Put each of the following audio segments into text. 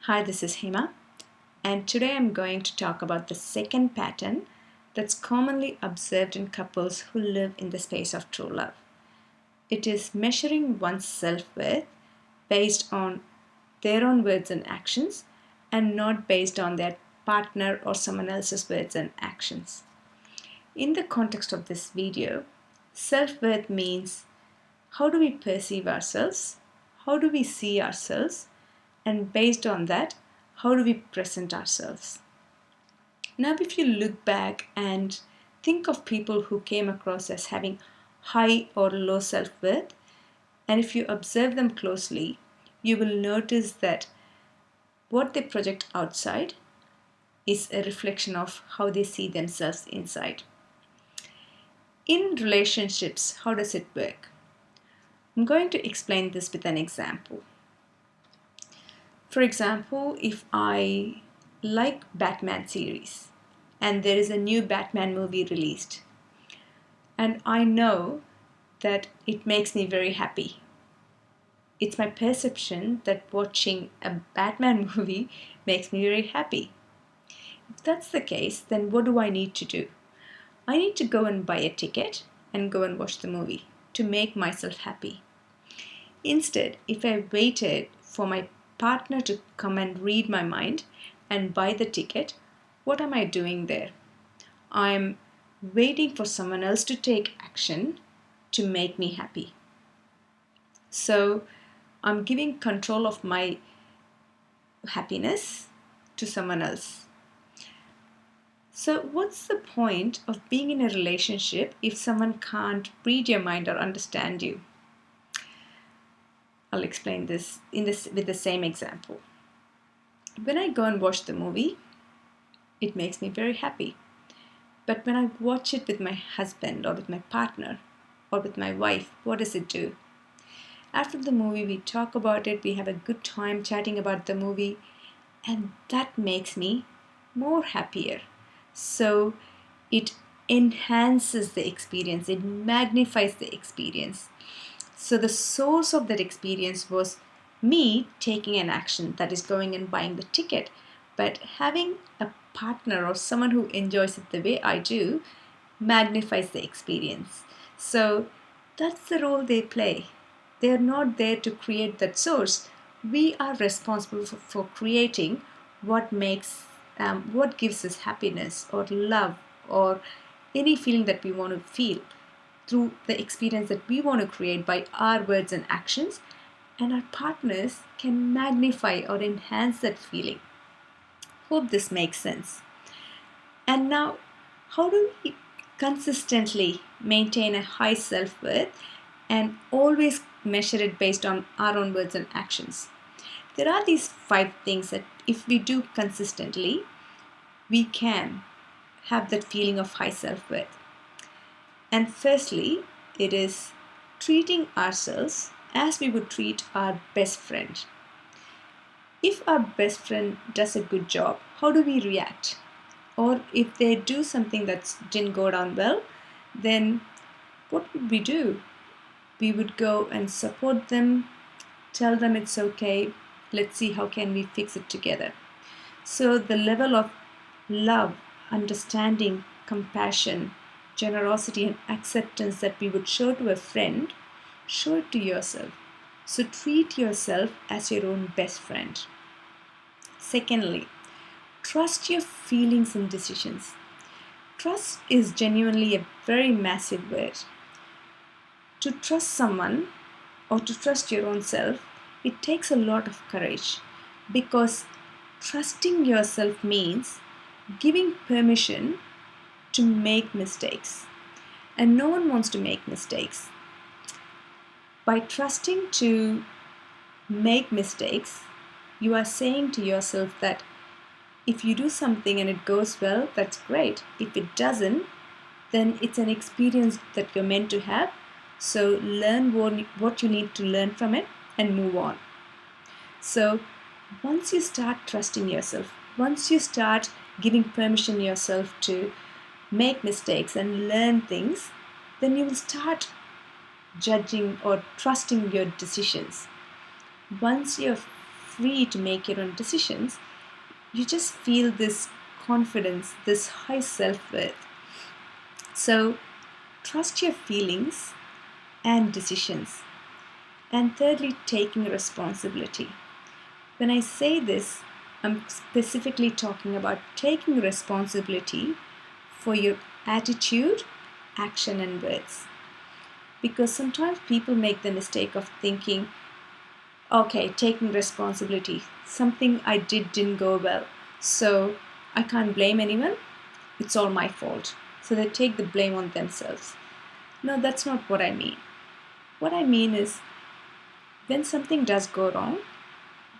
Hi, this is Hema, and today I'm going to talk about the second pattern that's commonly observed in couples who live in the space of true love. It is measuring one's self-worth based on their own words and actions and not based on their partner or someone else's words and actions. In the context of this video, self-worth means how do we perceive ourselves, how do we see ourselves, and based on that, how do we present ourselves? Now, if you look back and think of people who came across as having high or low self-worth, and if you observe them closely, you will notice that what they project outside is a reflection of how they see themselves inside. In relationships, how does it work? I'm going to explain this with an example. For example, if I like Batman series and there is a new Batman movie released and I know that it makes me very happy. It's my perception that watching a Batman movie makes me very happy. If that's the case, then what do I need to do? I need to go and buy a ticket and go and watch the movie to make myself happy. Instead, if I waited for my partner to come and read my mind and buy the ticket, what am I doing there? I'm waiting for someone else to take action to make me happy. So I'm giving control of my happiness to someone else. So what's the point of being in a relationship if someone can't read your mind or understand you? I'll explain this with the same example. When I go and watch the movie, it makes me very happy. But when I watch it with my husband or with my partner or with my wife, what does it do? After the movie, we talk about it, we have a good time chatting about the movie, and that makes me more happier. So it enhances the experience, it magnifies the experience. So the source of that experience was me taking an action, that is going and buying the ticket. But having a partner or someone who enjoys it the way I do magnifies the experience. So that's the role they play. They are not there to create that source. We are responsible for creating what gives us happiness or love or any feeling that we want to feel through the experience that we want to create by our words and actions, and our partners can magnify or enhance that feeling. Hope this makes sense. And now, how do we consistently maintain a high self-worth and always measure it based on our own words and actions? There are these 5 things that if we do consistently, we can have that feeling of high self-worth. And firstly, it is treating ourselves as we would treat our best friend. If our best friend does a good job, how do we react? Or if they do something that didn't go down well, then what would we do? We would go and support them, tell them it's okay, let's see how can we fix it together. So the level of love, understanding, compassion, generosity and acceptance that we would show to a friend, show it to yourself. So treat yourself as your own best friend. Secondly, trust your feelings and decisions. Trust is genuinely a very massive word. To trust someone or to trust your own self, it takes a lot of courage, because trusting yourself means giving permission to make mistakes, and no one wants to make mistakes. By trusting to make mistakes, you are saying to yourself that if you do something and it goes well, that's great. If it doesn't, then it's an experience that you're meant to have. So learn what you need to learn from it and move on. So once you start trusting yourself, once you start giving permission yourself to make mistakes and learn things, then you will start judging or trusting your decisions. Once you're free to make your own decisions, you just feel this confidence, this high self-worth. So trust your feelings and decisions. And thirdly, taking responsibility. When I say this, I'm specifically talking about taking responsibility for your attitude, action, and words. Because sometimes people make the mistake of thinking, okay, taking responsibility, something I didn't go well, so I can't blame anyone, it's all my fault. So they take the blame on themselves. No, that's not what I mean. What I mean is, when something does go wrong,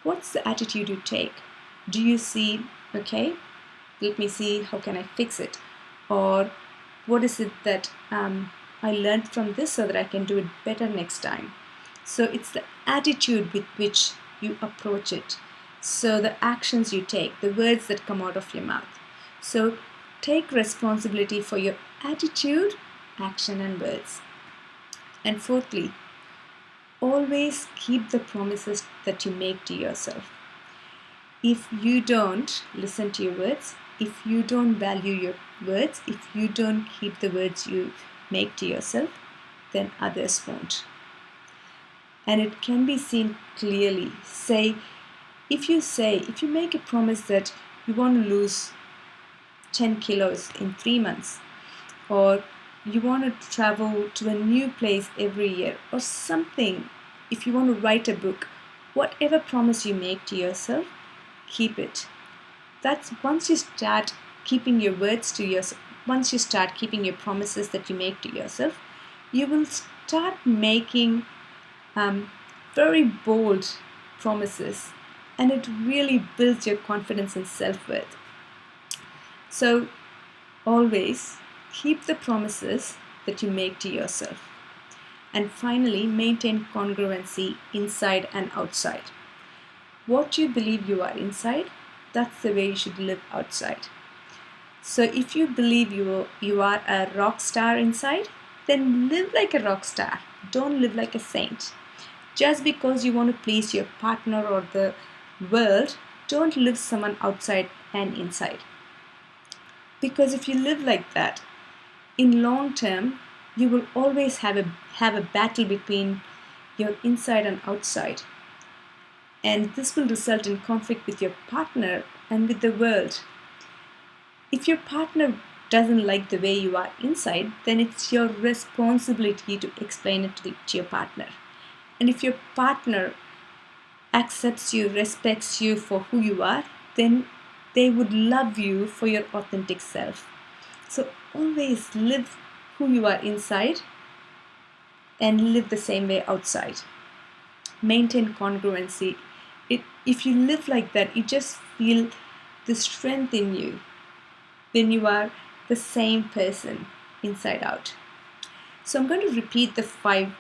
what's the attitude you take? Do you see, okay, let me see how can I fix it? Or what is it that I learned from this so that I can do it better next time? So it's the attitude with which you approach it. So the actions you take, the words that come out of your mouth. So take responsibility for your attitude, action, and words. And fourthly, always keep the promises that you make to yourself. If you don't listen to your words, if you don't value your words, if you don't keep the words you make to yourself, then others won't. And it can be seen clearly. If you make a promise that you want to lose 10 kilos in 3 months, or you want to travel to a new place every year, or something, if you want to write a book, whatever promise you make to yourself, keep it. That's once you start keeping your words to yourself, once you start keeping your promises that you make to yourself, you will start making very bold promises, and it really builds your confidence and self-worth. So always keep the promises that you make to yourself. And finally, maintain congruency inside and outside. What you believe you are inside, that's the way you should live outside. So if you believe you are a rock star inside, then live like a rock star. Don't live like a saint. Just because you want to please your partner or the world, don't live someone outside and inside. Because if you live like that, in long term, you will always have a battle between your inside and outside. And this will result in conflict with your partner and with the world. If your partner doesn't like the way you are inside, then it's your responsibility to explain it to your partner. And if your partner accepts you, respects you for who you are, then they would love you for your authentic self. So always live who you are inside and live the same way outside. Maintain congruency. If you live like that, you just feel the strength in you when you are the same person inside out. So I'm going to repeat the 5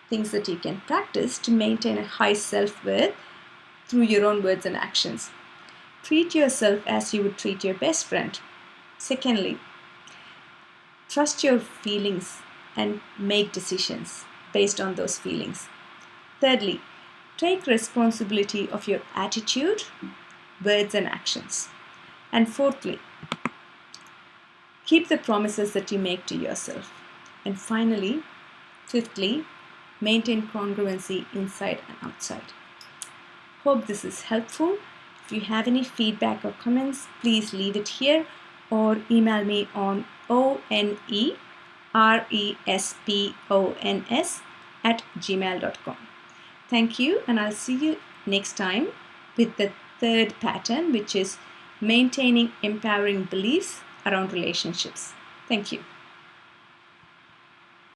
things that you can practice to maintain a high self-worth through your own words and actions. Treat yourself as you would treat your best friend. Secondly, trust your feelings and make decisions based on those feelings. Thirdly, take responsibility of your attitude, words, and actions. And fourthly, keep the promises that you make to yourself. And finally, fifthly, maintain congruency inside and outside. Hope this is helpful. If you have any feedback or comments, please leave it here or email me on onerespons@gmail.com. Thank you, and I'll see you next time with the third pattern, which is maintaining empowering beliefs around relationships. Thank you.